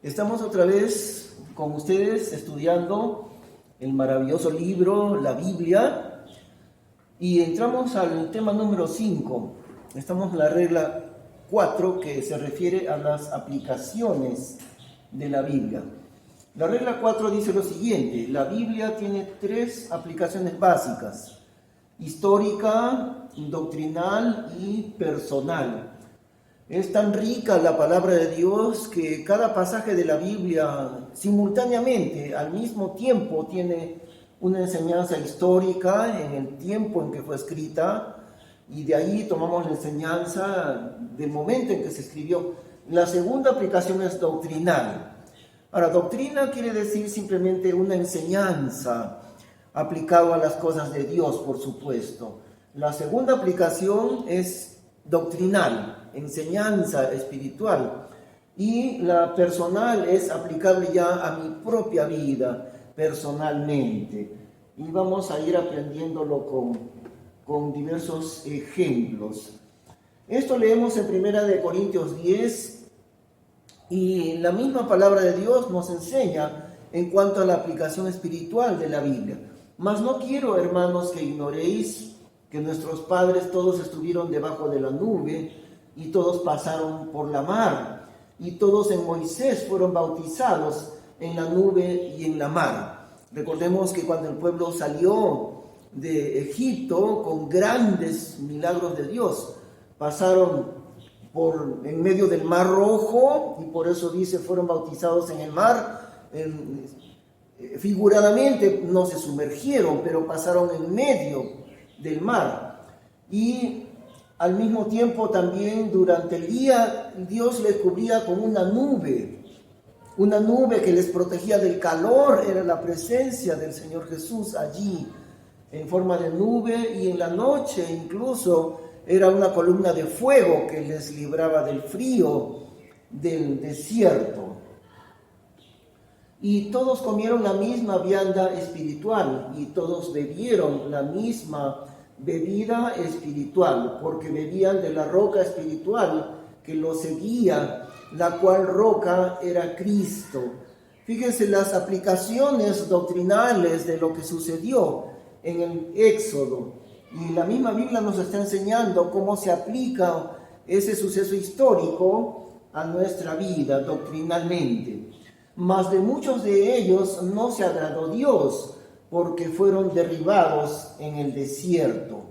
Estamos otra vez con ustedes estudiando el maravilloso libro, la Biblia, y entramos al tema número 5. Estamos en la regla 4 que se refiere a las aplicaciones de la Biblia. La regla 4 dice lo siguiente: la Biblia tiene 3 aplicaciones básicas: histórica, doctrinal y personal. Es tan rica la palabra de Dios que cada pasaje de la Biblia simultáneamente, al mismo tiempo, tiene una enseñanza histórica en el tiempo en que fue escrita, y de ahí tomamos la enseñanza del momento en que se escribió. La segunda aplicación es doctrinal. Ahora, doctrina quiere decir simplemente una enseñanza aplicada a las cosas de Dios, por supuesto. La segunda aplicación es doctrinal, enseñanza espiritual, y la personal es aplicable ya a mi propia vida personalmente, y vamos a ir aprendiéndolo con diversos ejemplos. Esto leemos en 1 Corintios 10, y la misma palabra de Dios nos enseña en cuanto a la aplicación espiritual de la Biblia. Mas no quiero, hermanos, que ignoréis que nuestros padres todos estuvieron debajo de la nube, y todos pasaron por la mar, y todos en Moisés fueron bautizados en la nube y en la mar. Recordemos que cuando el pueblo salió de Egipto con grandes milagros de Dios, pasaron en medio del mar Rojo, y por eso dice fueron bautizados en el mar. Figuradamente no se sumergieron, pero pasaron en medio del mar. Y al mismo tiempo también durante el día Dios les cubría con una nube que les protegía del calor. Era la presencia del Señor Jesús allí en forma de nube, y en la noche incluso era una columna de fuego que les libraba del frío del desierto. Y todos comieron la misma vianda espiritual, y todos bebieron la misma bebida espiritual, porque bebían de la roca espiritual que los seguía, la cual roca era Cristo. Fíjense las aplicaciones doctrinales de lo que sucedió en el Éxodo, y la misma Biblia nos está enseñando cómo se aplica ese suceso histórico a nuestra vida doctrinalmente. Mas de muchos de ellos no se agradó Dios, porque fueron derribados en el desierto.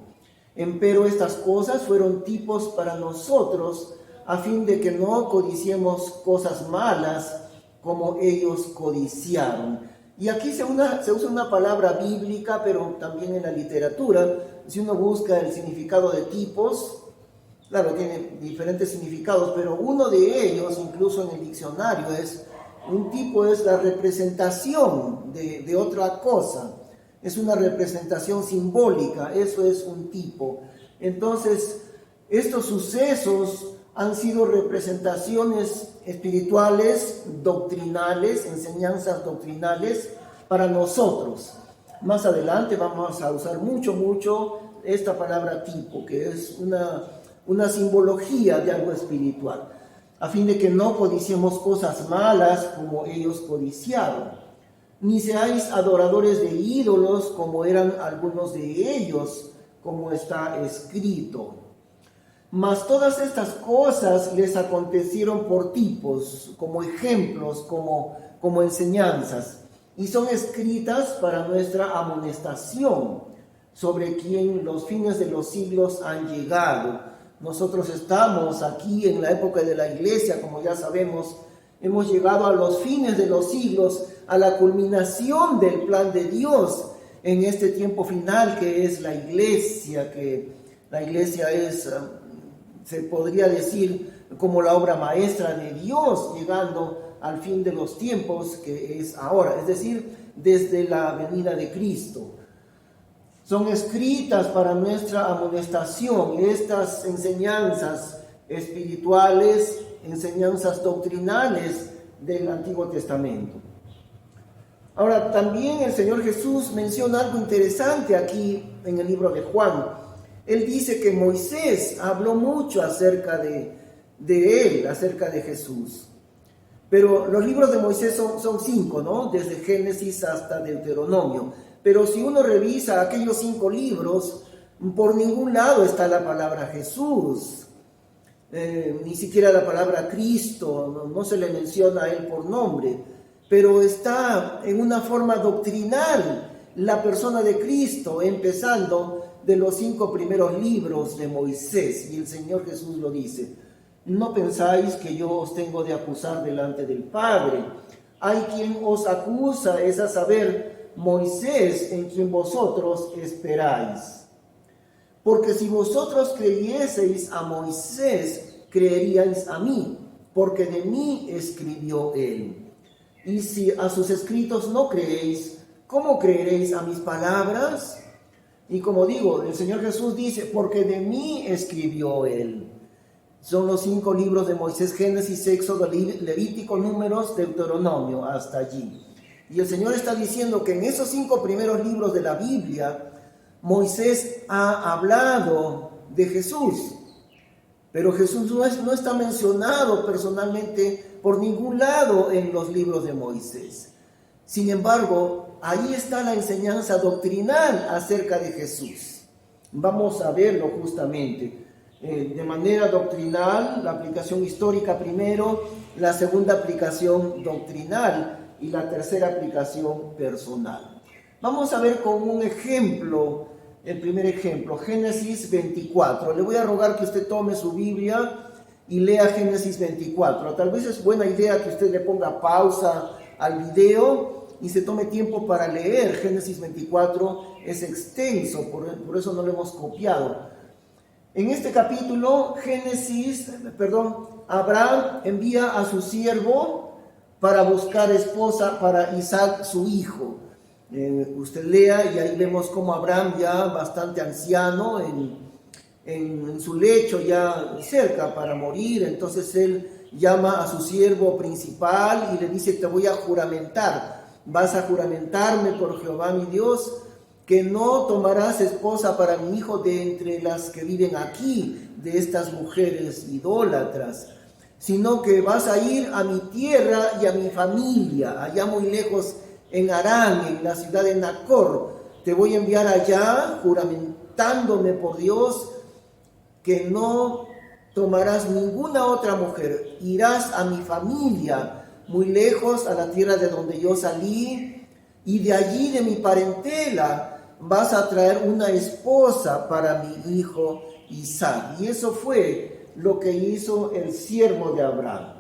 Empero estas cosas fueron tipos para nosotros, a fin de que no codiciemos cosas malas como ellos codiciaron. Y aquí se usa una palabra bíblica, pero también en la literatura. Si uno busca el significado de tipos, claro, tiene diferentes significados, pero uno de ellos, incluso en el diccionario, un tipo es la representación de otra cosa. Es una representación simbólica, eso es un tipo. Entonces, estos sucesos han sido representaciones espirituales, doctrinales, enseñanzas doctrinales para nosotros. Más adelante vamos a usar mucho esta palabra tipo, que es una simbología de algo espiritual, a fin de que no codiciemos cosas malas como ellos codiciaron, ni seáis adoradores de ídolos como eran algunos de ellos, como está escrito. Mas todas estas cosas les acontecieron por tipos, como ejemplos, como enseñanzas, y son escritas para nuestra amonestación, sobre quien los fines de los siglos han llegado. Nosotros estamos aquí en la época de la iglesia, como ya sabemos. Hemos llegado a los fines de los siglos, a la culminación del plan de Dios en este tiempo final que es la iglesia, que la iglesia es, se podría decir, como la obra maestra de Dios, llegando al fin de los tiempos que es ahora, es decir, desde la venida de Cristo. Son escritas para nuestra amonestación estas enseñanzas espirituales, enseñanzas doctrinales del Antiguo Testamento. Ahora, también el Señor Jesús menciona algo interesante aquí en el libro de Juan. Él dice que Moisés habló mucho acerca de él, acerca de Jesús. Pero los libros de Moisés son 5, ¿no? Desde Génesis hasta Deuteronomio. Pero si uno revisa aquellos 5 libros, por ningún lado está la palabra Jesús, ni siquiera la palabra Cristo, no se le menciona a él por nombre, pero está en una forma doctrinal la persona de Cristo, empezando de los 5 primeros libros de Moisés, y el Señor Jesús lo dice: no pensáis que yo os tengo de acusar delante del Padre. Hay quien os acusa, es a saber, Moisés, en quien vosotros esperáis. Porque si vosotros creyeseis a Moisés, creeríais a mí, porque de mí escribió él. Y si a sus escritos no creéis, ¿cómo creeréis a mis palabras? Y como digo, el Señor Jesús dice: porque de mí escribió él. Son los 5 libros de Moisés: Génesis, Éxodo, Levítico, Números, Deuteronomio, hasta allí. Y el Señor está diciendo que en esos 5 primeros libros de la Biblia, Moisés ha hablado de Jesús, pero Jesús no está mencionado personalmente por ningún lado en los libros de Moisés. Sin embargo, ahí está la enseñanza doctrinal acerca de Jesús. Vamos a verlo justamente. De manera doctrinal, la aplicación histórica primero, la segunda aplicación doctrinal y la tercera aplicación personal. Vamos a ver con un ejemplo, el primer ejemplo, Génesis 24. Le voy a rogar que usted tome su Biblia y lea Génesis 24. Tal vez es buena idea que usted le ponga pausa al video y se tome tiempo para leer. Génesis 24 es extenso, por eso no lo hemos copiado. En este capítulo, Abraham envía a su siervo para buscar esposa para Isaac, su hijo. Usted lea y ahí vemos cómo Abraham, ya bastante anciano, en su lecho ya cerca para morir, entonces él llama a su siervo principal y le dice: te voy a juramentar, vas a juramentarme por Jehová mi Dios, que no tomarás esposa para mi hijo de entre las que viven aquí, de estas mujeres idólatras, sino que vas a ir a mi tierra y a mi familia, allá muy lejos en Harán, en la ciudad de Nacor. Te voy a enviar allá, juramentándome por Dios, que no tomarás ninguna otra mujer. Irás a mi familia, muy lejos, a la tierra de donde yo salí, y de allí, de mi parentela, vas a traer una esposa para mi hijo Isaac. Y eso fue lo que hizo el siervo de Abraham.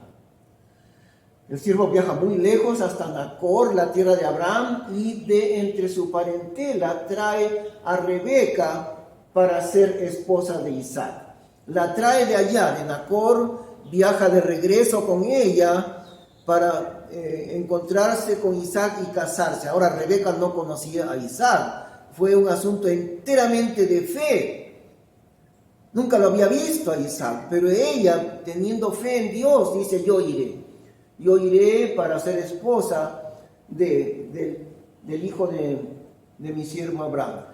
El siervo viaja muy lejos hasta Nacor, la tierra de Abraham, y de entre su parentela trae a Rebeca para ser esposa de Isaac. La trae de allá, de Nacor, viaja de regreso con ella para encontrarse con Isaac y casarse. Ahora, Rebeca no conocía a Isaac. Fue un asunto enteramente de fe. Nunca lo había visto a Isaac, pero ella, teniendo fe en Dios, dice: yo iré para ser esposa del hijo de mi siervo Abraham.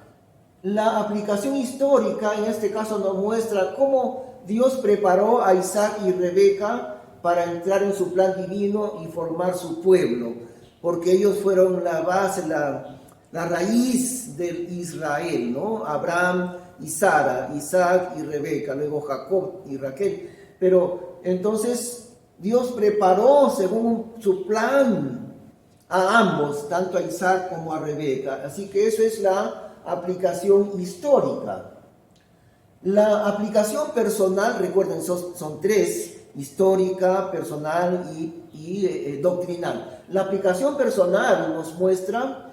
La aplicación histórica en este caso nos muestra cómo Dios preparó a Isaac y Rebeca para entrar en su plan divino y formar su pueblo, porque ellos fueron la base, la raíz del Israel, ¿no? Abraham y Sara, Isaac y Rebeca, luego Jacob y Raquel. Pero entonces Dios preparó según su plan a ambos, tanto a Isaac como a Rebeca. Así que eso es la aplicación histórica. La aplicación personal, recuerden, son 3, histórica, personal y doctrinal. La aplicación personal nos muestra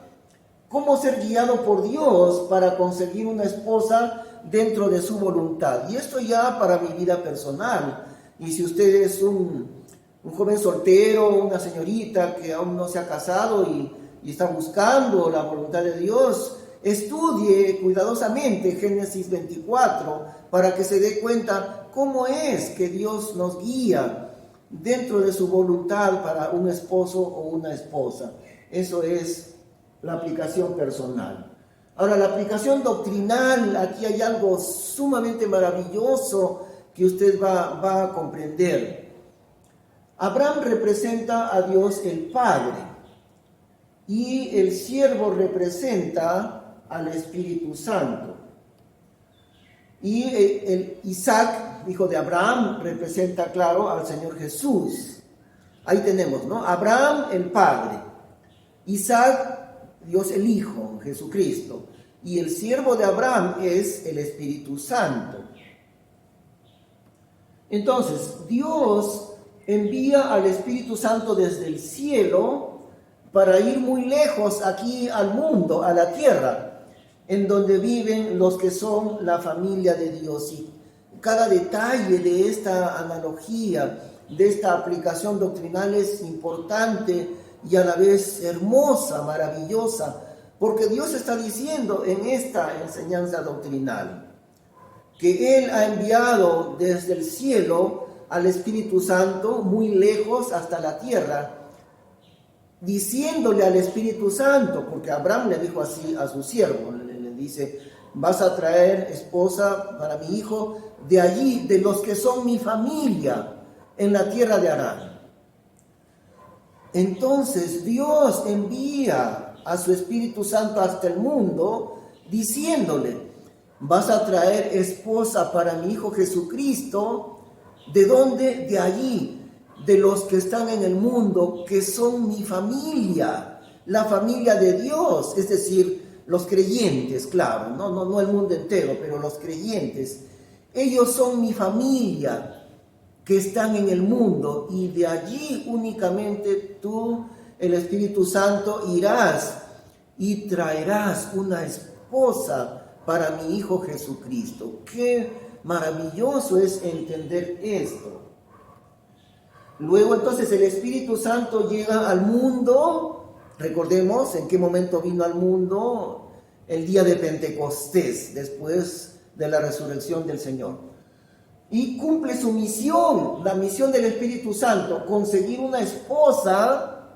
cómo ser guiado por Dios para conseguir una esposa dentro de su voluntad. Y esto ya para mi vida personal. Y si usted es un joven soltero, una señorita que aún no se ha casado y está buscando la voluntad de Dios, estudie cuidadosamente Génesis 24 para que se dé cuenta cómo es que Dios nos guía dentro de su voluntad para un esposo o una esposa. Eso es la aplicación personal. Ahora, la aplicación doctrinal, aquí hay algo sumamente maravilloso que usted va a comprender. Abraham representa a Dios el Padre y el siervo representa al Espíritu Santo. Y el Isaac, hijo de Abraham, representa, claro, al Señor Jesús. Ahí tenemos, ¿no? Abraham, el Padre. Isaac, Dios el Hijo, Jesucristo. Y el siervo de Abraham es el Espíritu Santo. Entonces, Dios envía al Espíritu Santo desde el cielo para ir muy lejos aquí al mundo, a la tierra, en donde viven los que son la familia de Dios. Y cada detalle de esta analogía, de esta aplicación doctrinal es importante y a la vez hermosa, maravillosa, porque Dios está diciendo en esta enseñanza doctrinal que Él ha enviado desde el cielo al Espíritu Santo muy lejos hasta la tierra, diciéndole al Espíritu Santo, porque Abraham le dijo así a su siervo, le dice, vas a traer esposa para mi hijo de allí, de los que son mi familia, en la tierra de Harán. Entonces Dios envía a su Espíritu Santo hasta el mundo, diciéndole, vas a traer esposa para mi hijo Jesucristo. ¿De dónde? De allí, de los que están en el mundo, que son mi familia, la familia de Dios, es decir, los creyentes, claro, no el mundo entero, pero los creyentes. Ellos son mi familia, que están en el mundo, y de allí únicamente tú, el Espíritu Santo, irás y traerás una esposa para mi Hijo Jesucristo. Qué maravilloso es entender esto. Luego entonces el Espíritu Santo llega al mundo. Recordemos en qué momento vino al mundo: el día de Pentecostés, después de la resurrección del Señor. Y cumple su misión, la misión del Espíritu Santo, conseguir una esposa,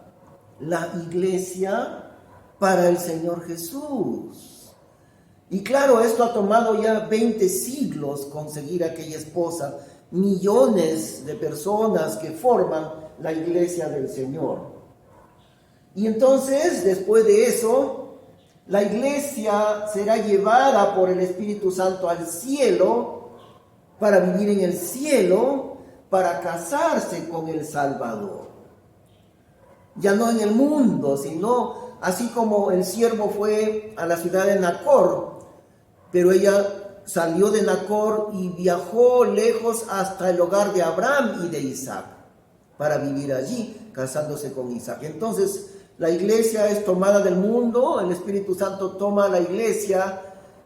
la iglesia, para el Señor Jesús. Y claro, esto ha tomado ya 20 siglos conseguir aquella esposa, millones de personas que forman la iglesia del Señor. Y entonces, después de eso, la iglesia será llevada por el Espíritu Santo al cielo, para vivir en el cielo, para casarse con el Salvador. Ya no en el mundo, sino así como el siervo fue a la ciudad de Nacor, pero ella salió de Nacor y viajó lejos hasta el hogar de Abraham y de Isaac, para vivir allí, casándose con Isaac. Entonces, la iglesia es tomada del mundo, el Espíritu Santo toma a la iglesia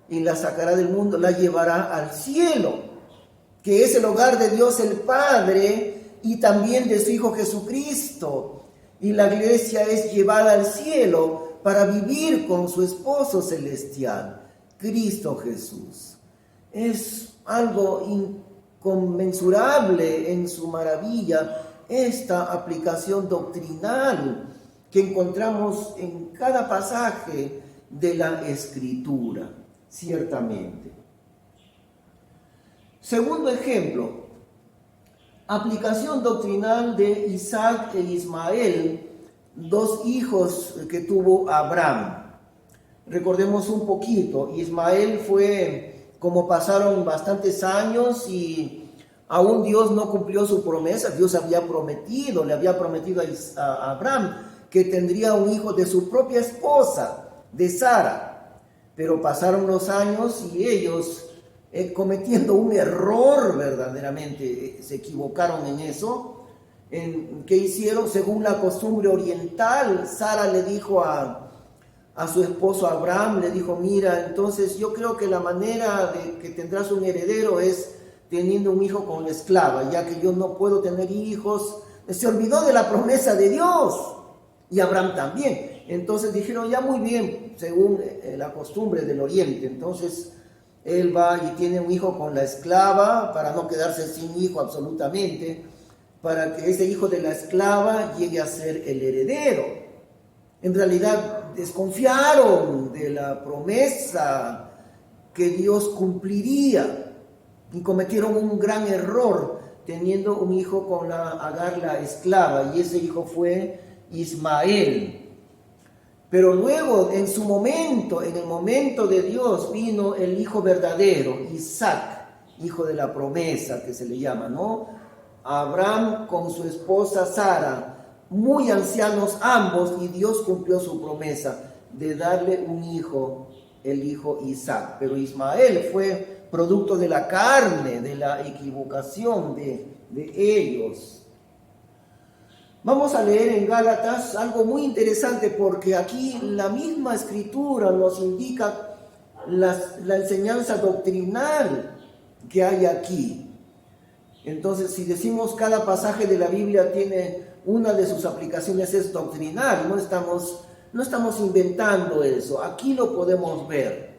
y la sacará del mundo, la llevará al cielo, que es el hogar de Dios el Padre y también de su Hijo Jesucristo. Y la iglesia es llevada al cielo para vivir con su esposo celestial, Cristo Jesús. Es algo inconmensurable en su maravilla esta aplicación doctrinal que encontramos en cada pasaje de la Escritura, ciertamente. Segundo ejemplo, aplicación doctrinal de Isaac e Ismael, dos hijos que tuvo Abraham. Recordemos un poquito, Ismael fue, como pasaron bastantes años y aún Dios no cumplió su promesa. Dios había prometido, le había prometido a Abraham que tendría un hijo de su propia esposa, de Sara. Pero pasaron los años y ellos, cometiendo un error verdaderamente, se equivocaron en eso. ¿Qué hicieron? Según la costumbre oriental, Sara le dijo a su esposo Abraham, le dijo, mira, entonces yo creo que la manera de que tendrás un heredero es teniendo un hijo con la esclava, ya que yo no puedo tener hijos. Se olvidó de la promesa de Dios, y Abraham también. Entonces dijeron, ya muy bien, según la costumbre del oriente. Entonces él va y tiene un hijo con la esclava para no quedarse sin hijo absolutamente, para que ese hijo de la esclava llegue a ser el heredero. En realidad desconfiaron de la promesa que Dios cumpliría y cometieron un gran error teniendo un hijo con Agar la esclava, y ese hijo fue Ismael. Pero luego, en su momento, en el momento de Dios, vino el hijo verdadero, Isaac, hijo de la promesa, que se le llama, ¿no? Abraham con su esposa Sara, muy ancianos ambos, y Dios cumplió su promesa de darle un hijo, el hijo Isaac. Pero Ismael fue producto de la carne, de la equivocación de ellos. Vamos a leer en Gálatas algo muy interesante, porque aquí la misma escritura nos indica la enseñanza doctrinal que hay aquí. Entonces, si decimos cada pasaje de la Biblia tiene una de sus aplicaciones es doctrinal, no estamos inventando eso, aquí lo podemos ver.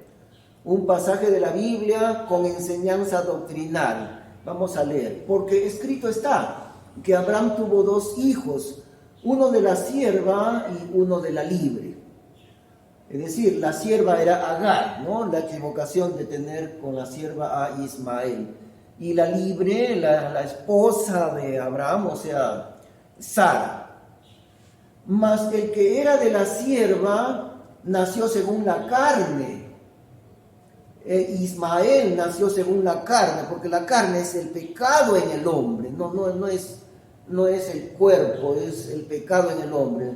Un pasaje de la Biblia con enseñanza doctrinal. Vamos a leer, porque escrito está que Abraham tuvo dos hijos, uno de la sierva y uno de la libre. Es decir, la sierva era Agar, ¿no? La equivocación de tener con la sierva a Ismael. Y la libre, la esposa de Abraham, o sea, Sara. Mas el que era de la sierva nació según la carne. Ismael nació según la carne, porque la carne es el pecado en el hombre, no es el cuerpo, es el pecado en el hombre.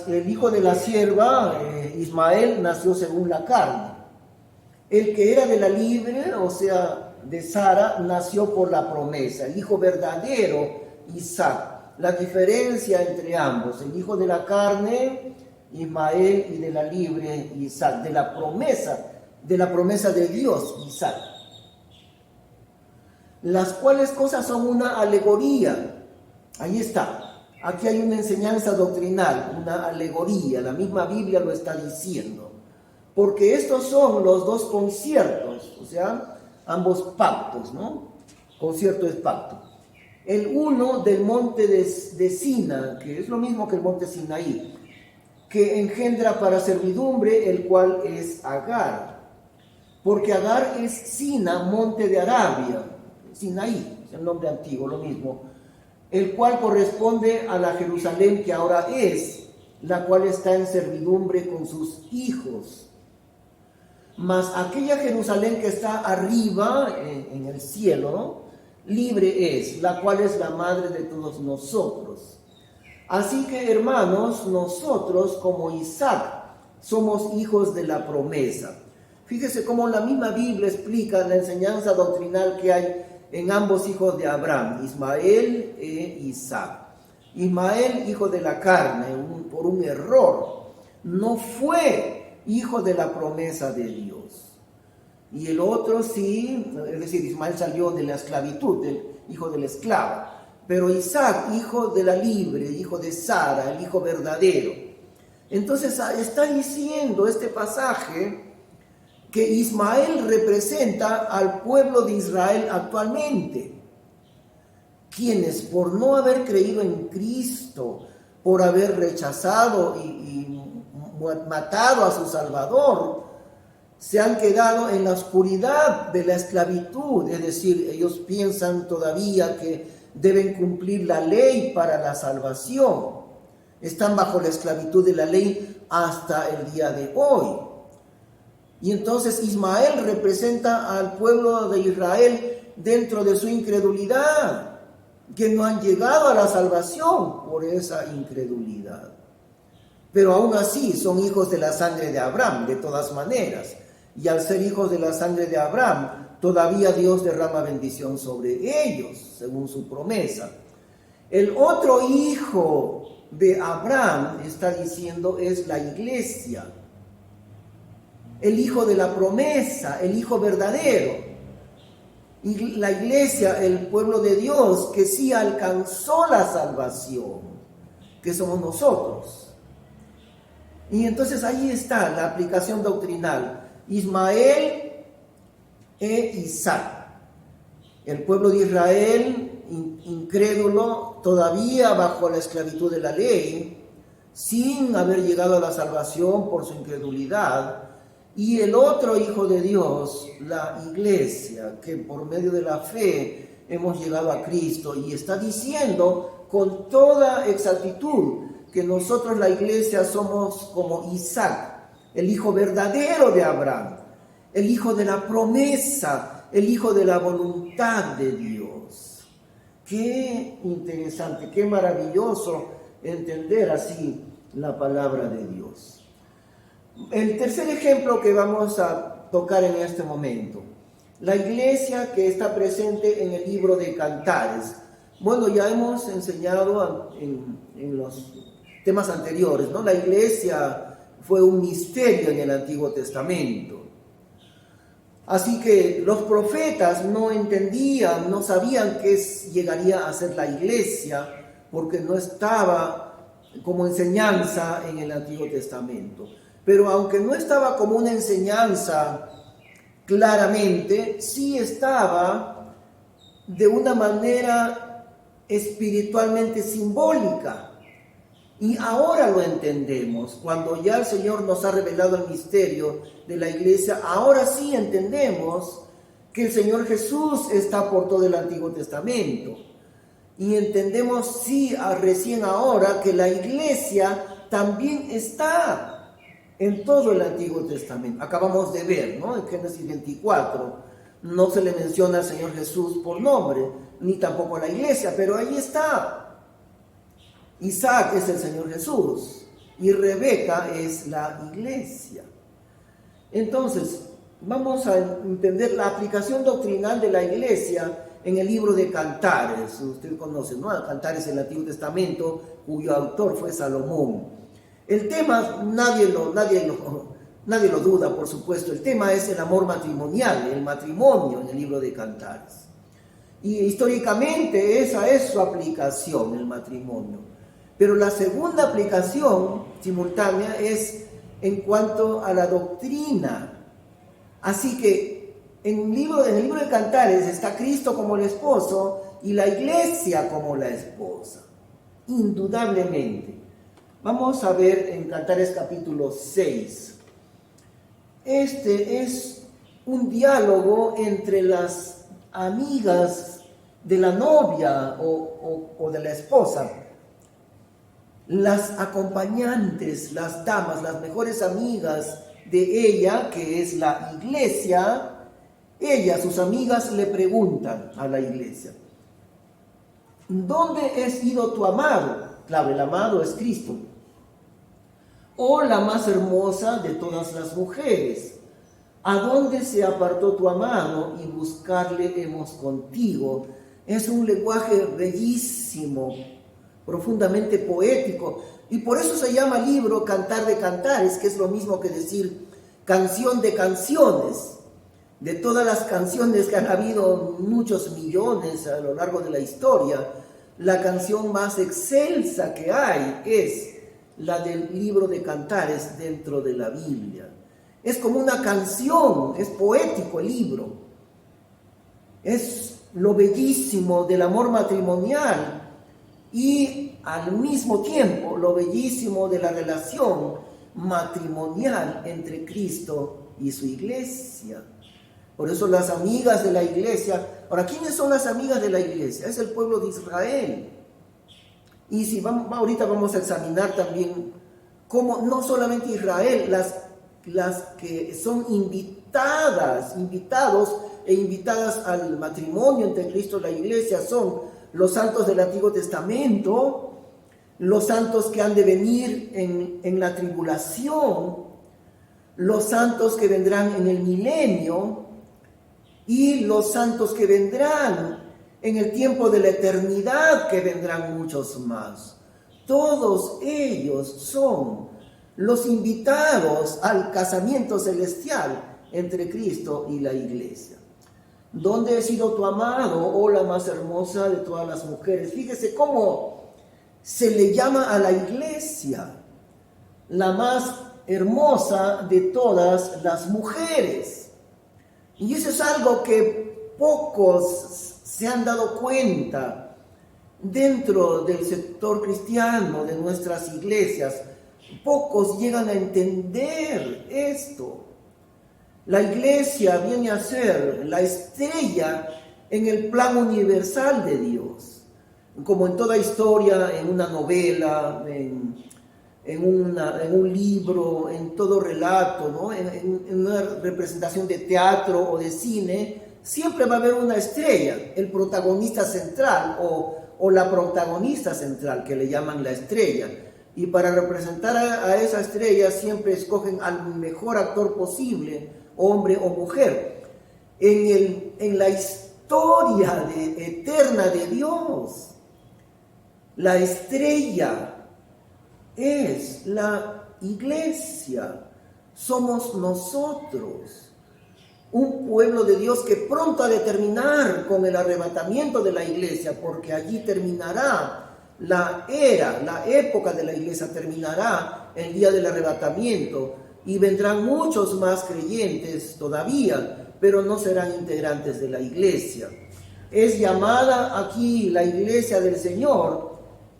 El hijo de la sierva, Ismael, nació según la carne. El que era de la libre, o sea, de Sara, nació por la promesa. El hijo verdadero, Isaac. La diferencia entre ambos, el hijo de la carne, Ismael, y de la libre, Isaac, de la promesa de Dios, Isaac. Las cuales cosas son una alegoría. Ahí está. Aquí hay una enseñanza doctrinal, una alegoría. La misma Biblia lo está diciendo. Porque estos son los dos conciertos, o sea, ambos pactos, ¿no? Concierto es pacto. El uno del monte de Sina, que es lo mismo que el monte Sinaí, que engendra para servidumbre, el cual es Agar. Porque Agar es Sina, monte de Arabia, Sinaí, es el nombre antiguo, lo mismo, el cual corresponde a la Jerusalén que ahora es, la cual está en servidumbre con sus hijos. Mas aquella Jerusalén que está arriba, en el cielo, ¿no? Libre es, la cual es la madre de todos nosotros. Así que, hermanos, nosotros como Isaac somos hijos de la promesa. Fíjese cómo la misma Biblia explica la enseñanza doctrinal que hay en ambos hijos de Abraham, Ismael e Isaac. Ismael, hijo de la carne, por un error, no fue hijo de la promesa de Dios. Y el otro sí, es decir, Ismael salió de la esclavitud, del hijo del esclavo. Pero Isaac, hijo de la libre, hijo de Sara, el hijo verdadero. Entonces está diciendo este pasaje que Ismael representa al pueblo de Israel actualmente, quienes por no haber creído en Cristo, por haber rechazado y matado a su Salvador, se han quedado en la oscuridad de la esclavitud, es decir, ellos piensan todavía que deben cumplir la ley para la salvación. Están bajo la esclavitud de la ley hasta el día de hoy. Y entonces Ismael representa al pueblo de Israel dentro de su incredulidad, que no han llegado a la salvación por esa incredulidad. Pero aún así son hijos de la sangre de Abraham, de todas maneras. Y al ser hijos de la sangre de Abraham, todavía Dios derrama bendición sobre ellos, según su promesa. El otro hijo de Abraham, está diciendo, es la iglesia. El hijo de la promesa, el hijo verdadero. Y la iglesia, el pueblo de Dios, que sí alcanzó la salvación, que somos nosotros. Y entonces ahí está la aplicación doctrinal. Ismael e Isaac. El pueblo de Israel, incrédulo, todavía bajo la esclavitud de la ley, sin haber llegado a la salvación por su incredulidad. Y el otro hijo de Dios, la iglesia, que por medio de la fe hemos llegado a Cristo, y está diciendo con toda exactitud que nosotros, la iglesia, somos como Isaac, el hijo verdadero de Abraham, el hijo de la promesa, el hijo de la voluntad de Dios. Qué interesante, qué maravilloso entender así la palabra de Dios. El tercer ejemplo que vamos a tocar en este momento, la iglesia que está presente en el libro de Cantares. Bueno, ya hemos enseñado en los temas anteriores, ¿no? La iglesia fue un misterio en el Antiguo Testamento. Así que los profetas no entendían, no sabían qué llegaría a ser la iglesia, porque no estaba como enseñanza en el Antiguo Testamento. Pero aunque no estaba como una enseñanza claramente, sí estaba de una manera espiritualmente simbólica. Y ahora lo entendemos, cuando ya el Señor nos ha revelado el misterio de la iglesia, ahora sí entendemos que el Señor Jesús está por todo el Antiguo Testamento. Y entendemos sí recién ahora que la iglesia también está en todo el Antiguo Testamento. Acabamos de ver, ¿no? En Génesis 24 no se le menciona al Señor Jesús por nombre, ni tampoco a la iglesia, pero ahí está. Isaac es el Señor Jesús y Rebeca es la iglesia. Entonces, vamos a entender la aplicación doctrinal de la iglesia en el libro de Cantares. Usted conoce, ¿no? Cantares en el Antiguo Testamento, cuyo autor fue Salomón. El tema, nadie lo duda, por supuesto. El tema es el amor matrimonial, el matrimonio en el libro de Cantares. Y históricamente esa es su aplicación, el matrimonio. Pero la segunda aplicación simultánea es en cuanto a la doctrina. Así que en el libro de Cantares está Cristo como el esposo y la iglesia como la esposa. Indudablemente. Vamos a ver en Cantares capítulo 6. Este es un diálogo entre las amigas de la novia o de la esposa. Las acompañantes, las damas, las mejores amigas de ella, que es la iglesia, sus amigas le preguntan a la iglesia: ¿dónde es ido tu amado? Claro, el amado es Cristo. Oh, la más hermosa de todas las mujeres, ¿a dónde se apartó tu amado? Y buscarle hemos contigo. Es un lenguaje bellísimo, profundamente poético, y por eso se llama libro Cantar de Cantares, que es lo mismo que decir canción de canciones. De todas las canciones que han habido, muchos millones a lo largo de la historia, la canción más excelsa que hay es la del libro de Cantares dentro de la Biblia. Es como una canción, es poético el libro, es lo bellísimo del amor matrimonial y al mismo tiempo lo bellísimo de la relación matrimonial entre Cristo y su iglesia. Por eso las amigas de la iglesia. Ahora, ¿quiénes son las amigas de la iglesia? Es el pueblo de Israel. Y si ahorita vamos a examinar también cómo no solamente Israel, las que son invitados e invitadas al matrimonio entre Cristo y la iglesia son los santos del Antiguo Testamento, los santos que han de venir en la tribulación, los santos que vendrán en el milenio y los santos que vendrán en el tiempo de la eternidad, que vendrán muchos más. Todos ellos son los invitados al casamiento celestial entre Cristo y la iglesia. ¿Dónde ha sido tu amado, oh la más hermosa de todas las mujeres? Fíjese cómo se le llama a la iglesia la más hermosa de todas las mujeres. Y eso es algo que pocos se han dado cuenta dentro del sector cristiano de nuestras iglesias. Pocos llegan a entender esto. La iglesia viene a ser la estrella en el plan universal de Dios. Como en toda historia, en una novela, en un libro, en todo relato, ¿no? En una representación de teatro o de cine, siempre va a haber una estrella, el protagonista central o la protagonista central, que le llaman la estrella. Y para representar a esa estrella siempre escogen al mejor actor posible, hombre o mujer. En la historia eterna de Dios, la estrella es la iglesia, somos nosotros, un pueblo de Dios que pronto ha de terminar con el arrebatamiento de la iglesia, porque allí terminará la época de la iglesia, terminará el día del arrebatamiento y vendrán muchos más creyentes todavía, pero no serán integrantes de la iglesia. Es llamada aquí la iglesia del Señor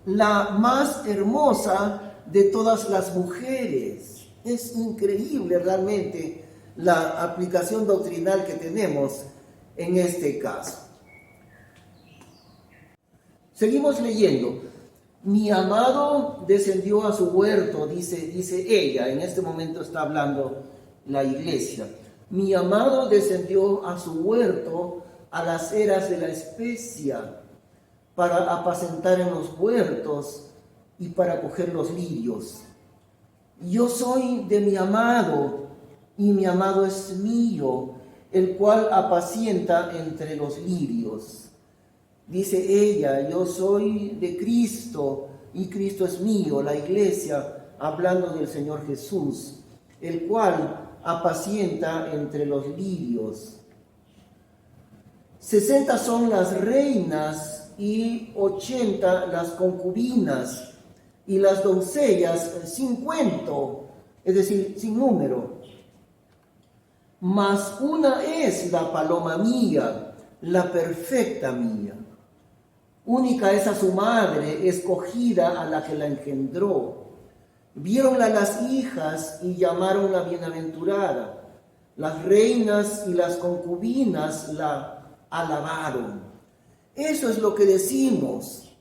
la más hermosa de todas las mujeres. Es increíble realmente la aplicación doctrinal que tenemos en este caso. Seguimos leyendo. Mi amado descendió a su huerto, dice ella, en este momento está hablando la iglesia. Mi amado descendió a su huerto, a las eras de la especia, para apacentar en los huertos y para coger los lirios. Yo soy de mi amado, y mi amado es mío, el cual apacienta entre los lirios. Dice ella, yo soy de Cristo y Cristo es mío, la iglesia, hablando del Señor Jesús, el cual apacienta entre los lirios. 60 son las reinas y 80 las concubinas, y las doncellas 50, es decir, sin número. Mas una es la paloma mía, la perfecta mía. Única es a su madre, escogida a la que la engendró. Viéronla las hijas y llamaronla bienaventurada. Las reinas y las concubinas la alabaron. Eso es lo que decimos.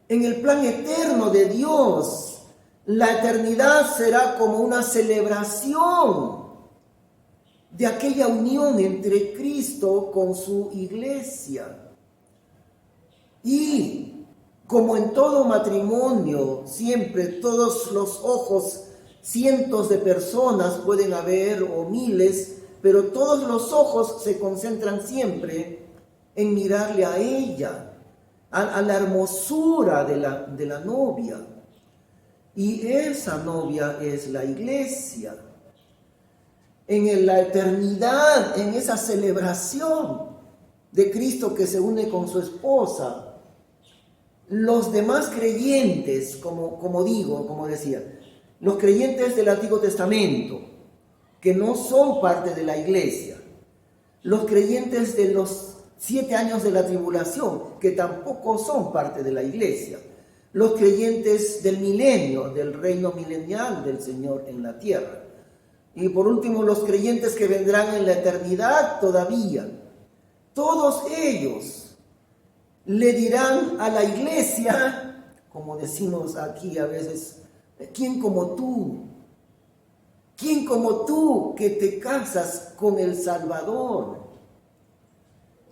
En el plan eterno de Dios, la eternidad será como una celebración de aquella unión entre Cristo con su iglesia. Y como en todo matrimonio, siempre todos los ojos, cientos de personas pueden haber o miles, pero todos los ojos se concentran siempre en mirarle a ella, a la hermosura de la novia. Y esa novia es la iglesia. En la eternidad, en esa celebración de Cristo que se une con su esposa, los demás creyentes, como decía, los creyentes del Antiguo Testamento, que no son parte de la iglesia, los creyentes de los 7 años de la tribulación, que tampoco son parte de la iglesia, los creyentes del milenio, del reino milenial del Señor en la tierra, y por último los creyentes que vendrán en la eternidad todavía, todos ellos le dirán a la iglesia, como decimos aquí a veces, ¿quién como tú? ¿Quién como tú que te casas con el Salvador?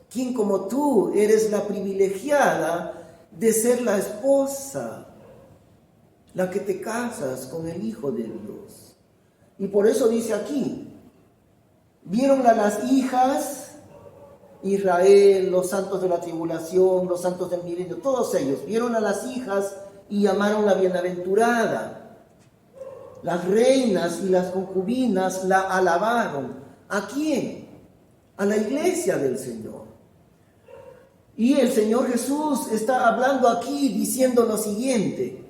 ¿Quién como tú eres la privilegiada de ser la esposa, la que te casas con el Hijo de Dios? Y por eso dice aquí, vieronla las hijas, Israel, los santos de la tribulación, los santos del milenio, todos ellos vieron a las hijas y llamaron la bienaventurada. Las reinas y las concubinas la alabaron. ¿A quién? A la iglesia del Señor. Y el Señor Jesús está hablando aquí diciendo lo siguiente.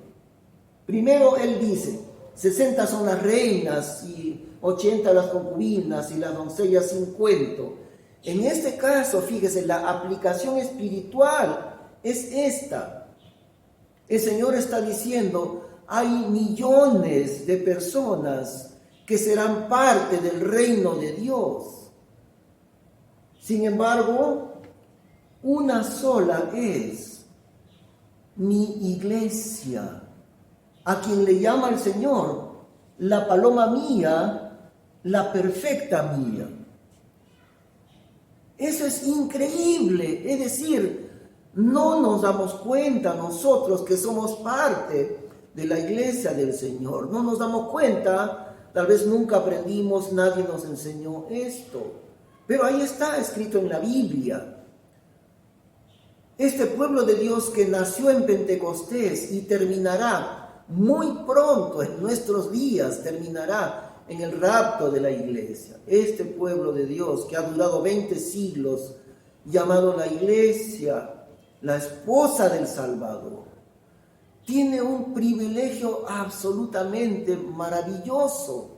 Primero Él dice, 60 son las reinas y 80 las concubinas y las doncellas 50. En este caso, fíjese, la aplicación espiritual es esta. El Señor está diciendo, hay millones de personas que serán parte del reino de Dios. Sin embargo, una sola es mi iglesia, a quien le llama el Señor la paloma mía, la perfecta mía. Eso es increíble, es decir, no nos damos cuenta nosotros que somos parte de la iglesia del Señor, no nos damos cuenta, tal vez nunca aprendimos, nadie nos enseñó esto, pero ahí está escrito en la Biblia. Este pueblo de Dios que nació en Pentecostés y terminará muy pronto en nuestros días, terminará en el rapto de la iglesia. Este pueblo de Dios que ha durado 20 siglos, llamado la iglesia, la esposa del Salvador, tiene un privilegio absolutamente maravilloso.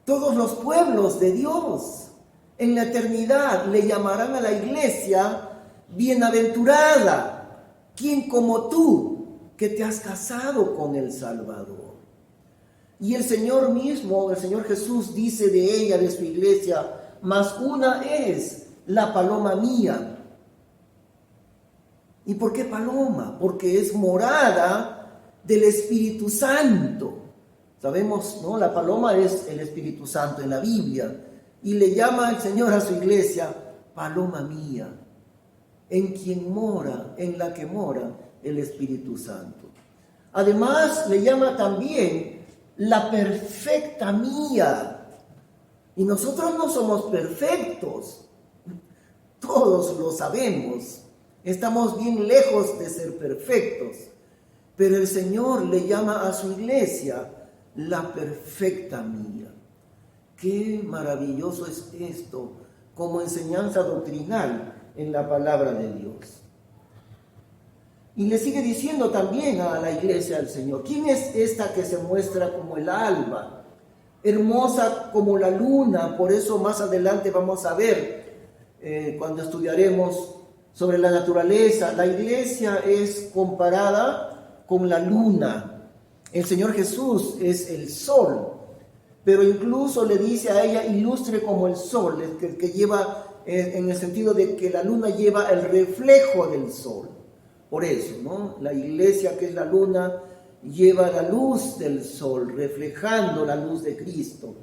Todos los pueblos de Dios en la eternidad le llamarán a la iglesia bienaventurada, quien como tú, que te has casado con el Salvador. Y el Señor mismo, el Señor Jesús dice de ella, de su iglesia, mas una es la paloma mía. ¿Y por qué paloma? Porque es morada del Espíritu Santo. Sabemos, ¿no? La paloma es el Espíritu Santo en la Biblia. Y le llama el Señor a su iglesia, paloma mía, en quien mora, en la que mora el Espíritu Santo. Además, le llama también la perfecta mía. Y nosotros no somos perfectos. Todos lo sabemos. Estamos bien lejos de ser perfectos. Pero el Señor le llama a su iglesia la perfecta mía. Qué maravilloso es esto como enseñanza doctrinal en la palabra de Dios. Y le sigue diciendo también a la iglesia del Señor, ¿quién es esta que se muestra como el alba, hermosa como la luna? Por eso más adelante vamos a ver, cuando estudiaremos sobre la naturaleza, la iglesia es comparada con la luna. El Señor Jesús es el sol, pero incluso le dice a ella, ilustre como el sol, que lleva, en el sentido de que la luna lleva el reflejo del sol. Por eso, ¿no? La iglesia, que es la luna, lleva la luz del sol, reflejando la luz de Cristo.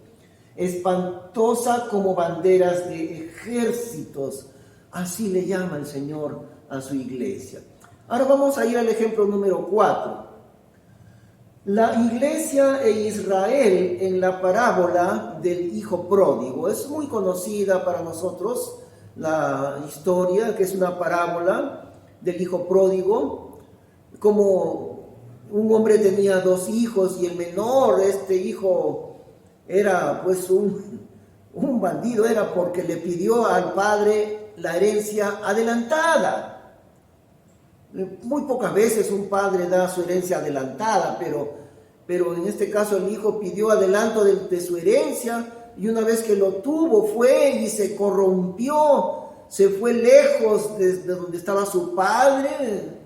Espantosa como banderas de ejércitos, así le llama el Señor a su iglesia. Ahora vamos a ir al ejemplo número 4. La iglesia e Israel en la parábola del hijo pródigo. Es muy conocida para nosotros la historia, que es una parábola del hijo pródigo, como un hombre tenía 2 hijos y el menor, este hijo, era pues un bandido, era porque le pidió al padre la herencia adelantada. Muy pocas veces un padre da su herencia adelantada, pero en este caso el hijo pidió adelanto de su herencia, y una vez que lo tuvo fue y se corrompió, se fue lejos de donde estaba su padre,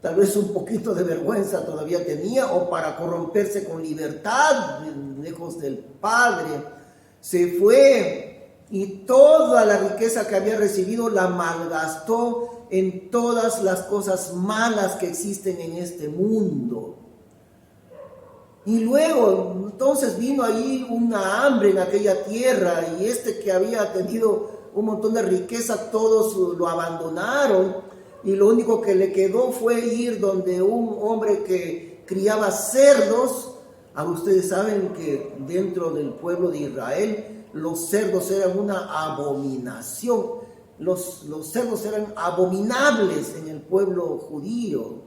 tal vez un poquito de vergüenza todavía tenía, o para corromperse con libertad, lejos del padre, se fue y toda la riqueza que había recibido la malgastó en todas las cosas malas que existen en este mundo. Y luego, entonces vino ahí una hambre en aquella tierra, y este que había tenido un montón de riqueza, todos lo abandonaron, y lo único que le quedó fue ir donde un hombre que criaba cerdos. Ustedes saben que dentro del pueblo de Israel los cerdos eran una abominación. Los cerdos eran abominables en el pueblo judío.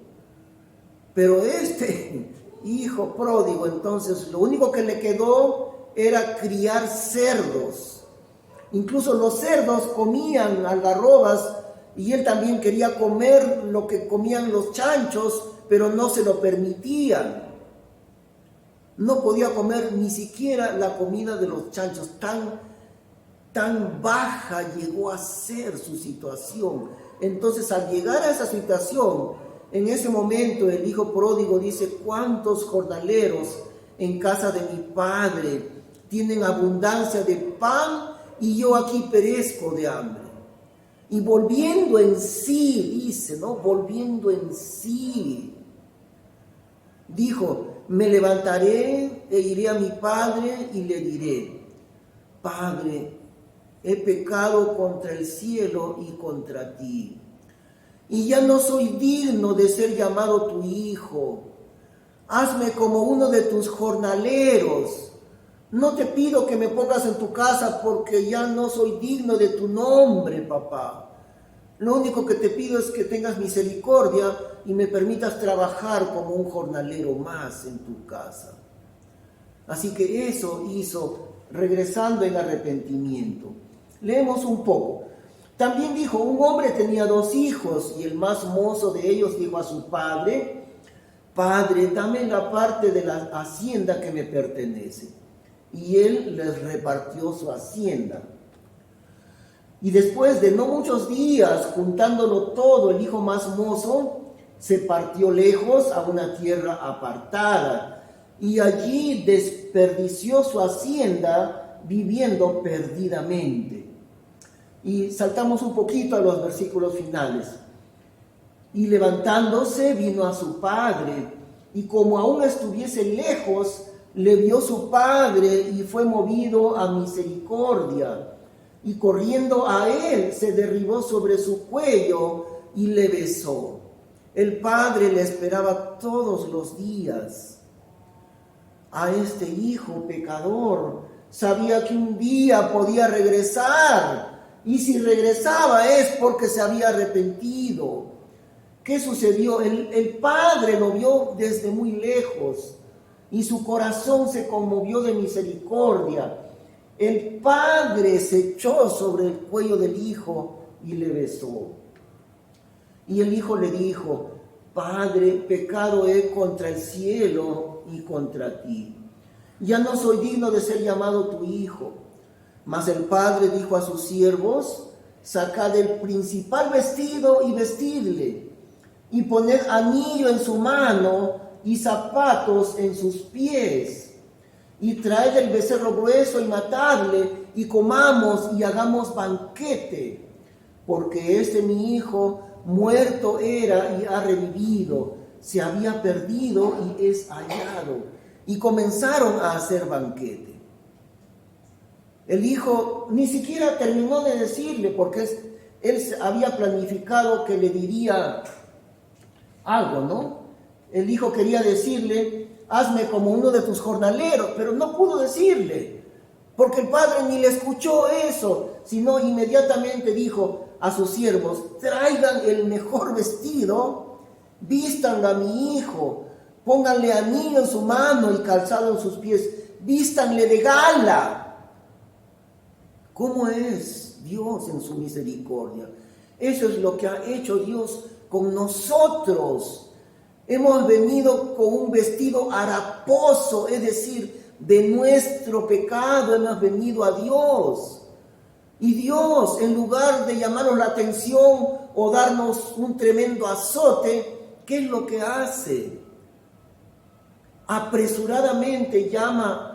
Pero este hijo pródigo, entonces, lo único que le quedó era criar cerdos. Incluso los cerdos comían algarrobas, y él también quería comer lo que comían los chanchos, pero no se lo permitían. No podía comer ni siquiera la comida de los chanchos. Tan baja llegó a ser su situación. Entonces, al llegar a esa situación, en ese momento el hijo pródigo dice: ¿cuántos jornaleros en casa de mi padre tienen abundancia de pan y yo aquí perezco de hambre. Y volviendo en sí, dice, ¿no? Volviendo en sí, dijo, me levantaré e iré a mi padre y le diré, Padre, he pecado contra el cielo y contra ti, y ya no soy digno de ser llamado tu hijo. Hazme como uno de tus jornaleros. No te pido que me pongas en tu casa porque ya no soy digno de tu nombre, papá. Lo único que te pido es que tengas misericordia y me permitas trabajar como un jornalero más en tu casa. Así que eso hizo, regresando en arrepentimiento. Leemos un poco. También dijo, un hombre tenía 2 hijos y el más mozo de ellos dijo a su padre, Padre, dame la parte de la hacienda que me pertenece. Y él les repartió su hacienda. Y después de no muchos días, juntándolo todo, el hijo más mozo se partió lejos a una tierra apartada y allí desperdició su hacienda viviendo perdidamente. Y saltamos un poquito a los versículos finales. Y levantándose vino a su padre, y como aún estuviese lejos, le vio su padre y fue movido a misericordia. Y corriendo a él, se derribó sobre su cuello y le besó. El padre le esperaba todos los días. A este hijo pecador sabía que un día podía regresar, y si regresaba es porque se había arrepentido. ¿Qué sucedió? El padre lo vio desde muy lejos y su corazón se conmovió de misericordia. El padre se echó sobre el cuello del hijo y le besó. Y el hijo le dijo, Padre, pecado he contra el cielo y contra ti. Ya no soy digno de ser llamado tu hijo. Mas el padre dijo a sus siervos, sacad el principal vestido y vestidle, y poned anillo en su mano y zapatos en sus pies, y traed el becerro grueso y matadle, y comamos y hagamos banquete, porque este mi hijo muerto era y ha revivido, se había perdido y es hallado. Y comenzaron a hacer banquete. El hijo ni siquiera terminó de decirle, porque él había planificado que le diría algo, ¿no? El hijo quería decirle, hazme como uno de tus jornaleros, pero no pudo decirle, porque el padre ni le escuchó eso, sino inmediatamente dijo a sus siervos, traigan el mejor vestido, vístanlo a mi hijo, pónganle anillo en su mano y calzado en sus pies, vístanle de gala. ¿Cómo es Dios en su misericordia? Eso es lo que ha hecho Dios con nosotros. Hemos venido con un vestido haraposo, es decir, de nuestro pecado hemos venido a Dios. Y Dios, en lugar de llamarnos la atención o darnos un tremendo azote, ¿qué es lo que hace? Apresuradamente llama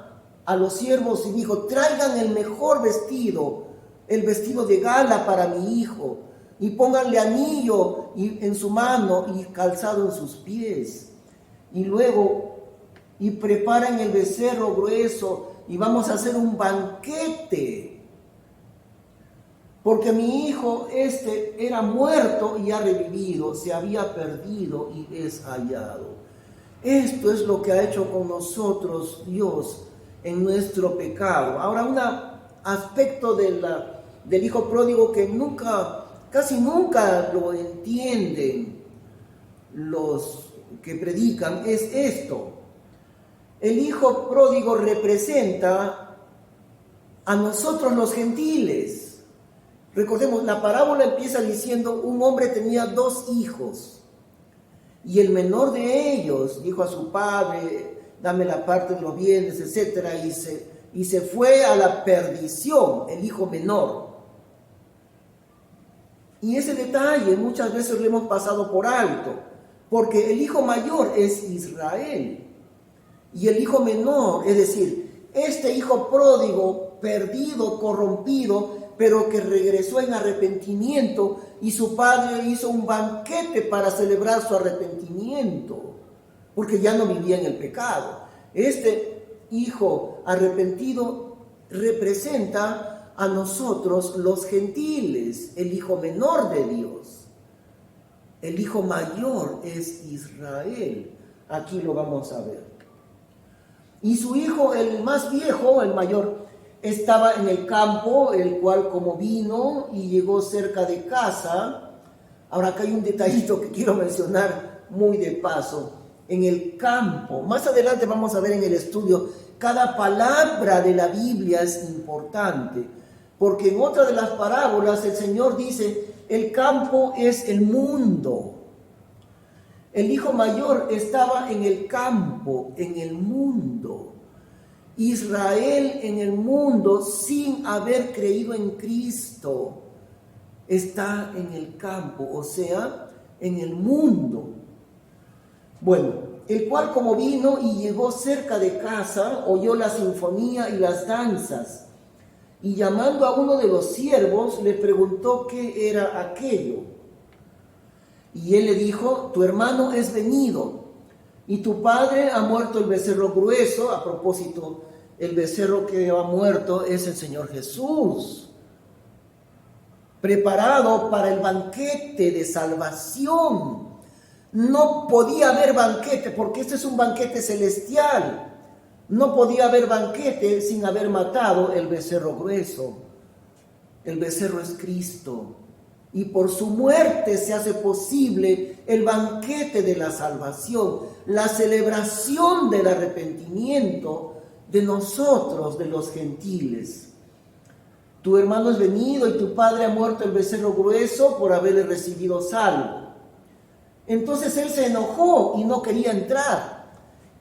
a los siervos y dijo, traigan el mejor vestido, el vestido de gala para mi hijo, y pónganle anillo en su mano y calzado en sus pies. Y luego, y preparan el becerro grueso y vamos a hacer un banquete. Porque mi hijo era muerto y ha revivido, se había perdido y es hallado. Esto es lo que ha hecho con nosotros Dios en nuestro pecado. Ahora, un aspecto del hijo pródigo que casi nunca lo entienden los que predican es esto. El hijo pródigo representa a nosotros los gentiles. Recordemos, la parábola empieza diciendo, un hombre tenía 2 hijos y el menor de ellos dijo a su padre, dame la parte de los bienes, etcétera, y se fue a la perdición, el hijo menor. Y ese detalle muchas veces lo hemos pasado por alto, porque el hijo mayor es Israel, y el hijo menor, es decir, este hijo pródigo perdido, corrompido, pero que regresó en arrepentimiento y su padre hizo un banquete para celebrar su arrepentimiento, porque ya no vivía en el pecado. Este hijo arrepentido representa a nosotros los gentiles, el hijo menor de Dios. El hijo mayor es Israel. Aquí lo vamos a ver. Y su hijo, el más viejo, el mayor, estaba en el campo, el cual como vino y llegó cerca de casa. Ahora acá hay un detallito que quiero mencionar muy de paso. En el campo, más adelante vamos a ver en el estudio, cada palabra de la Biblia es importante, porque en otra de las parábolas el Señor dice, el campo es el mundo. El hijo mayor estaba en el campo, en el mundo. Israel en el mundo sin haber creído en Cristo está en el campo, o sea, en el mundo. Bueno, el cual como vino y llegó cerca de casa, oyó la sinfonía y las danzas, y llamando a uno de los siervos, le preguntó qué era aquello. Y él le dijo, tu hermano es venido, y tu padre ha muerto el becerro grueso. A propósito, el becerro que ha muerto es el Señor Jesús, preparado para el banquete de salvación. No podía haber banquete, porque este es un banquete celestial. No podía haber banquete sin haber matado el becerro grueso. El becerro es Cristo. Y por su muerte se hace posible el banquete de la salvación, la celebración del arrepentimiento de nosotros, de los gentiles. Tu hermano es venido y tu padre ha muerto el becerro grueso por haberle recibido salvo. Entonces él se enojó y no quería entrar.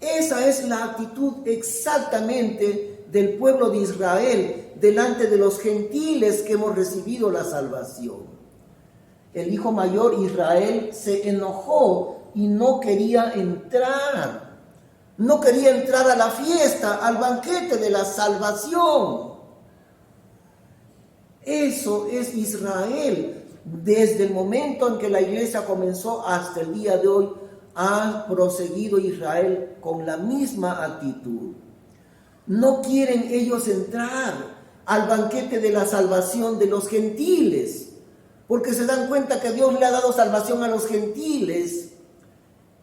Esa es la actitud exactamente del pueblo de Israel delante de los gentiles que hemos recibido la salvación. El hijo mayor Israel se enojó y no quería entrar. No quería entrar a la fiesta, al banquete de la salvación. Eso es Israel. Desde el momento en que la iglesia comenzó hasta el día de hoy, ha proseguido Israel con la misma actitud. No quieren ellos entrar al banquete de la salvación de los gentiles, porque se dan cuenta que Dios le ha dado salvación a los gentiles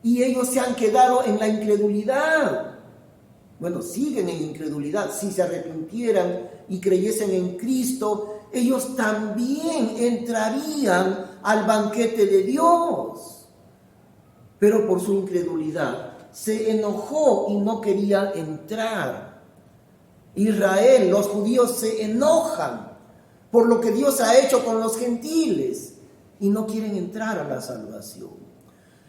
y ellos se han quedado en la incredulidad. Bueno, siguen en incredulidad. Si se arrepintieran y creyesen en Cristo, ellos también entrarían al banquete de Dios. Pero por su incredulidad se enojó y no quería entrar. Israel, los judíos se enojan por lo que Dios ha hecho con los gentiles y no quieren entrar a la salvación.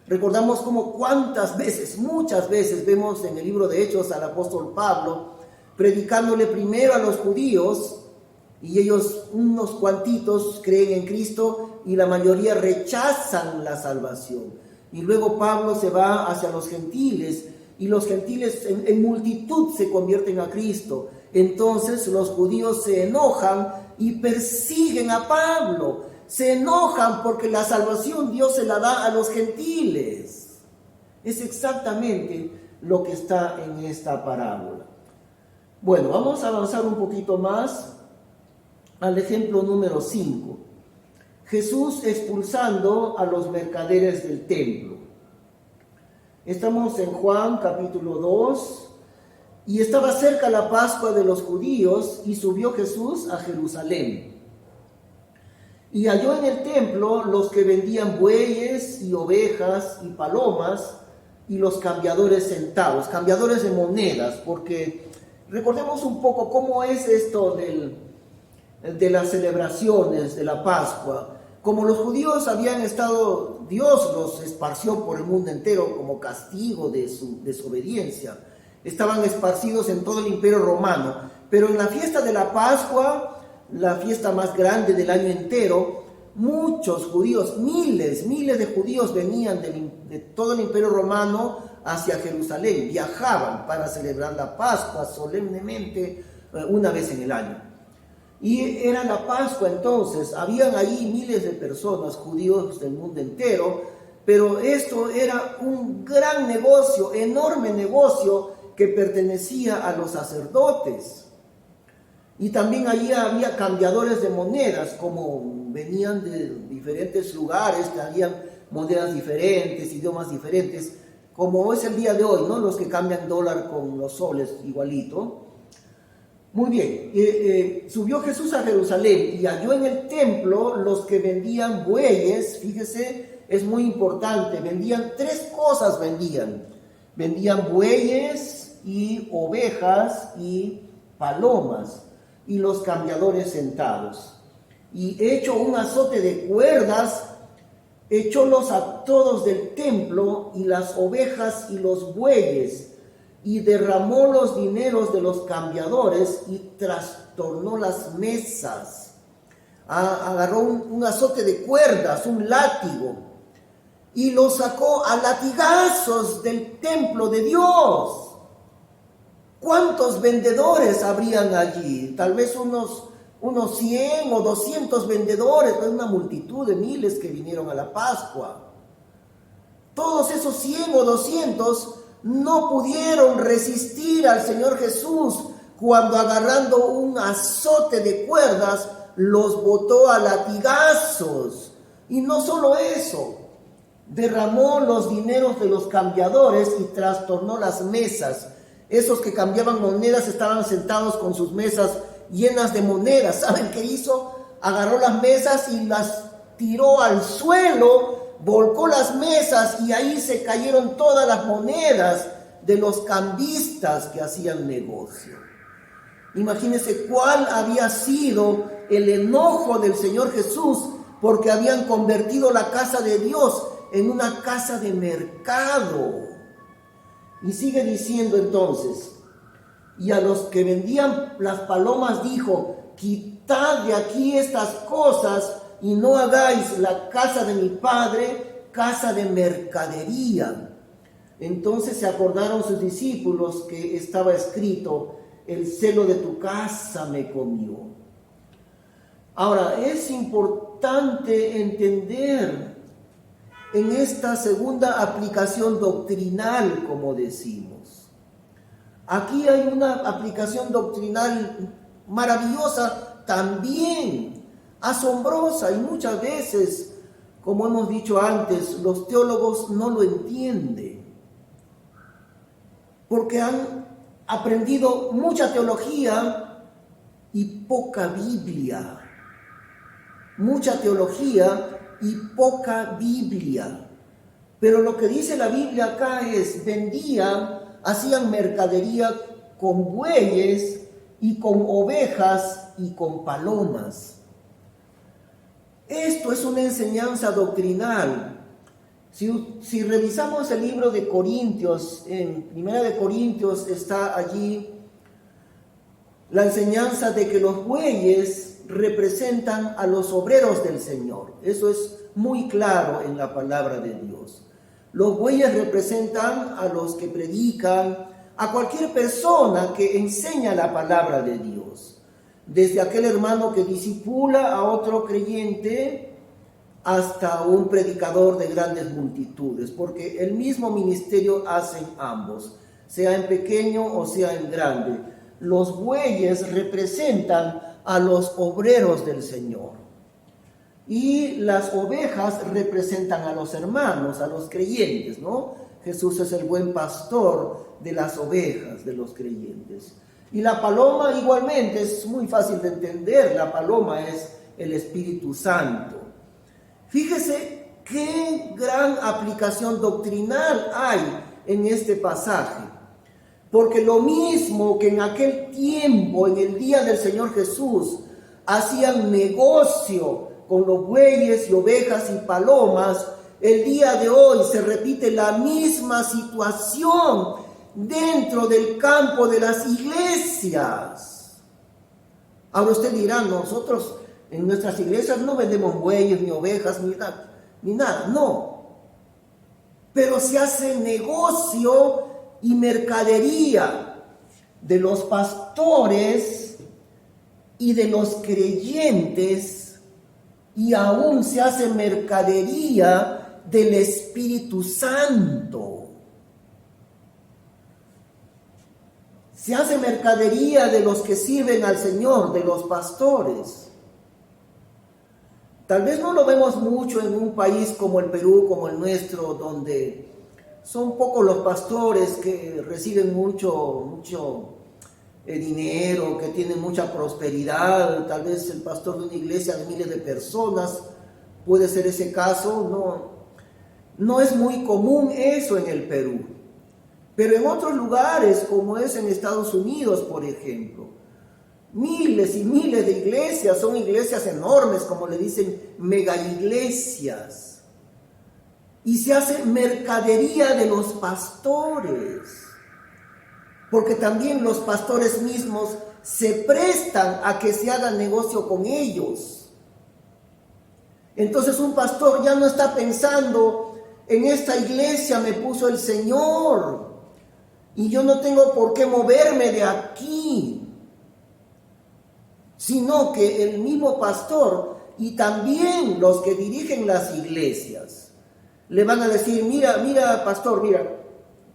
Recordamos como cuántas veces, muchas veces vemos en el libro de Hechos al apóstol Pablo predicándole primero a los judíos, y ellos, unos cuantitos, creen en Cristo y la mayoría rechazan la salvación. Y luego Pablo se va hacia los gentiles y los gentiles en multitud se convierten a Cristo. Entonces los judíos se enojan y persiguen a Pablo. Se enojan porque la salvación Dios se la da a los gentiles. Es exactamente lo que está en esta parábola. Bueno, vamos a avanzar un poquito más al ejemplo número 5. Jesús expulsando a los mercaderes del templo. Estamos en Juan capítulo 2. Y estaba cerca la Pascua de los judíos y subió Jesús a Jerusalén. Y halló en el templo los que vendían bueyes y ovejas y palomas y los cambiadores sentados, cambiadores de monedas, porque recordemos un poco cómo es esto de las celebraciones de la Pascua. Como los judíos habían estado, Dios los esparció por el mundo entero como castigo de su desobediencia. Estaban esparcidos en todo el Imperio Romano, pero en la fiesta de la Pascua, la fiesta más grande del año entero, muchos judíos, miles de judíos venían de todo el Imperio Romano hacia Jerusalén, viajaban para celebrar la Pascua solemnemente, una vez en el año. Y era la Pascua entonces, habían ahí miles de personas, judíos del mundo entero, pero esto era un gran negocio, enorme negocio que pertenecía a los sacerdotes. Y también allí había cambiadores de monedas, como venían de diferentes lugares, traían monedas diferentes, idiomas diferentes, como es el día de hoy, ¿no? Los que cambian dólar con los soles igualito. Muy bien, subió Jesús a Jerusalén y halló en el templo los que vendían bueyes. Fíjese, es muy importante, vendían 3 cosas, vendían bueyes y ovejas y palomas, y los cambiadores sentados. Y hecho un azote de cuerdas, echólos a todos del templo y las ovejas y los bueyes, y derramó los dineros de los cambiadores y trastornó las mesas. Agarró un azote de cuerdas, un látigo, y lo sacó a latigazos del templo de Dios. ¿Cuántos vendedores habrían allí? Tal vez unos 100 o 200 vendedores, una multitud de miles que vinieron a la Pascua. Todos esos 100 o 200 no pudieron resistir al Señor Jesús cuando, agarrando un azote de cuerdas, los botó a latigazos. Y no solo eso, derramó los dineros de los cambiadores y trastornó las mesas. Esos que cambiaban monedas estaban sentados con sus mesas llenas de monedas. ¿Saben qué hizo? Agarró las mesas y las tiró al suelo, volcó las mesas y ahí se cayeron todas las monedas de los cambistas que hacían negocio. Imagínense cuál había sido el enojo del Señor Jesús, porque habían convertido la casa de Dios en una casa de mercado. Y sigue diciendo entonces, y a los que vendían las palomas dijo: quitad de aquí estas cosas y no hagáis la casa de mi Padre casa de mercadería. Entonces se acordaron sus discípulos que estaba escrito: el celo de tu casa me comió. Ahora, es importante entender en esta segunda aplicación doctrinal, como decimos. Aquí hay una aplicación doctrinal maravillosa, también asombrosa, y muchas veces, como hemos dicho antes, los teólogos no lo entienden, porque han aprendido mucha teología y poca Biblia. Mucha teología y poca Biblia. Pero lo que dice la Biblia acá es: hacían mercadería con bueyes y con ovejas y con palomas. Esto es una enseñanza doctrinal. Si revisamos el libro de Corintios, en 1 de Corintios está allí la enseñanza de que los bueyes representan a los obreros del Señor. Eso es muy claro en la palabra de Dios. Los bueyes representan a los que predican, a cualquier persona que enseña la palabra de Dios, desde aquel hermano que discipula a otro creyente hasta un predicador de grandes multitudes, porque el mismo ministerio hacen ambos, sea en pequeño o sea en grande. Los bueyes representan a los obreros del Señor, y las ovejas representan a los hermanos, a los creyentes, ¿no? Jesús es el buen pastor de las ovejas, de los creyentes. Y la paloma igualmente es muy fácil de entender. La paloma es el Espíritu Santo. Fíjese qué gran aplicación doctrinal hay en este pasaje. Porque lo mismo que en aquel tiempo, en el día del Señor Jesús, hacían negocio con los bueyes y ovejas y palomas, el día de hoy se repite la misma situación dentro del campo de las iglesias. Ahora usted dirá: nosotros en nuestras iglesias no vendemos bueyes, ni ovejas, ni nada. No. Pero se hace negocio y mercadería de los pastores y de los creyentes, y aún se hace mercadería del Espíritu Santo. Se hace mercadería de los que sirven al Señor, de los pastores. Tal vez no lo vemos mucho en un país como el Perú, como el nuestro, donde son pocos los pastores que reciben mucho dinero, que tienen mucha prosperidad. Tal vez el pastor de una iglesia de miles de personas, puede ser ese caso. No es muy común eso en el Perú. Pero en otros lugares, como es en Estados Unidos, por ejemplo, miles y miles de iglesias, son iglesias enormes, como le dicen, mega iglesias. Y se hace mercadería de los pastores, porque también los pastores mismos se prestan a que se haga negocio con ellos. Entonces un pastor ya no está pensando, en esta iglesia me puso el Señor y yo no tengo por qué moverme de aquí, sino que el mismo pastor y también los que dirigen las iglesias le van a decir, mira pastor,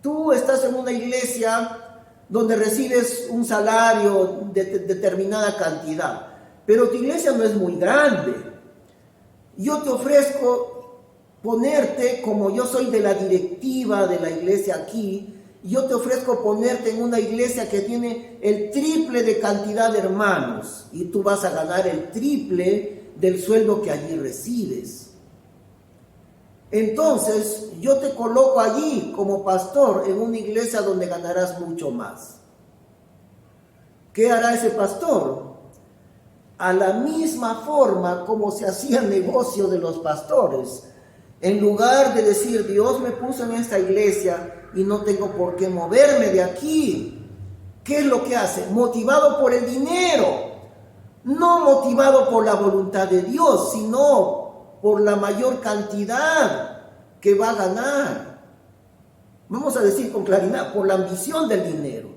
tú estás en una iglesia donde recibes un salario de determinada cantidad, pero tu iglesia no es muy grande. Yo te ofrezco ponerte, como yo soy de la directiva de la iglesia aquí, yo te ofrezco ponerte en una iglesia que tiene el triple de cantidad de hermanos y tú vas a ganar el triple del sueldo que allí recibes. Entonces yo te coloco allí como pastor en una iglesia donde ganarás mucho más. ¿Qué hará ese pastor? A la misma forma como se hacía negocio de los pastores, en lugar de decir, Dios me puso en esta iglesia y no tengo por qué moverme de aquí, ¿qué es lo que hace? Motivado por el dinero, no motivado por la voluntad de Dios, sino por la mayor cantidad que va a ganar. Vamos a decir con claridad, por la ambición del dinero.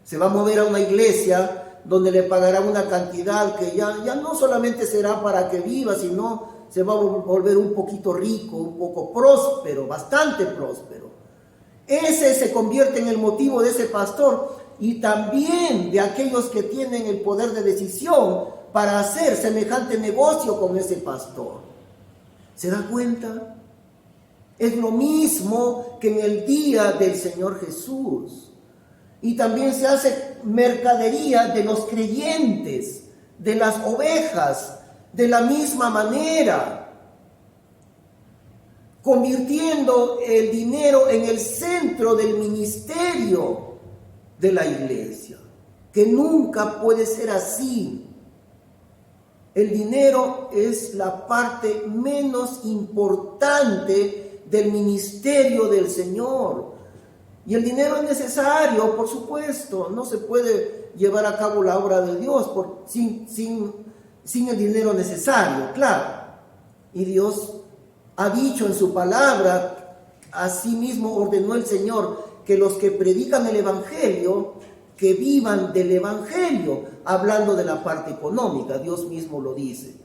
Se va a mover a una iglesia donde le pagará una cantidad que ya no solamente será para que viva, sino se va a volver un poquito rico, un poco próspero, bastante próspero. Ese se convierte en el motivo de ese pastor y también de aquellos que tienen el poder de decisión para hacer semejante negocio con ese pastor. ¿Se da cuenta? Es lo mismo que en el día del Señor Jesús. Y también se hace mercadería de los creyentes, de las ovejas, de la misma manera, convirtiendo el dinero en el centro del ministerio de la iglesia, que nunca puede ser así. El dinero es la parte menos importante del ministerio del Señor. Y el dinero es necesario, por supuesto. No se puede llevar a cabo la obra de Dios sin el dinero necesario, claro. Y Dios ha dicho en su palabra, asimismo ordenó el Señor, que los que predican el Evangelio, que vivan del Evangelio, hablando de la parte económica, Dios mismo lo dice.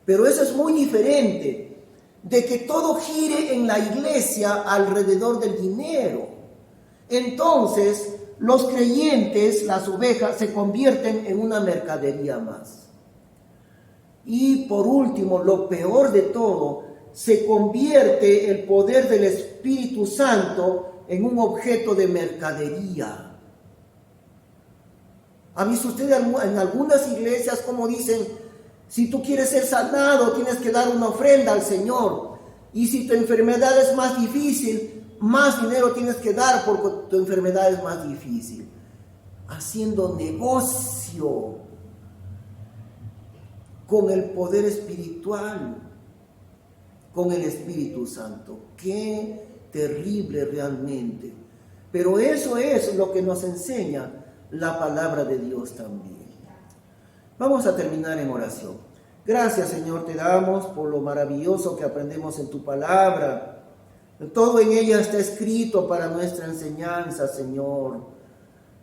Pero eso es muy diferente de que todo gire en la iglesia alrededor del dinero. Entonces, los creyentes, las ovejas, se convierten en una mercadería más. Y por último, lo peor de todo, se convierte el poder del Espíritu Santo en un objeto de mercadería. ¿Ha visto usted en algunas iglesias como dicen, si tú quieres ser sanado, tienes que dar una ofrenda al Señor? Y si tu enfermedad es más difícil, más dinero tienes que dar porque tu enfermedad es más difícil. Haciendo negocio con el poder espiritual, con el Espíritu Santo. Qué terrible realmente. Pero eso es lo que nos enseña la palabra de Dios también. Vamos a terminar en oración. Gracias, Señor, te damos por lo maravilloso que aprendemos en tu palabra. Todo en ella está escrito para nuestra enseñanza, Señor.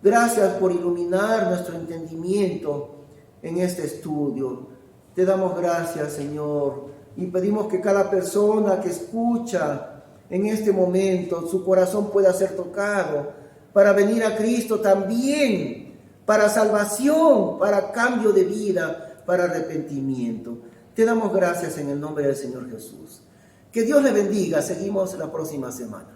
Gracias por iluminar nuestro entendimiento en este estudio. Te damos gracias, Señor, y pedimos que cada persona que escucha en este momento, su corazón pueda ser tocado para venir a Cristo también, para salvación, para cambio de vida, para arrepentimiento. Te damos gracias en el nombre del Señor Jesús. Que Dios le bendiga. Seguimos la próxima semana.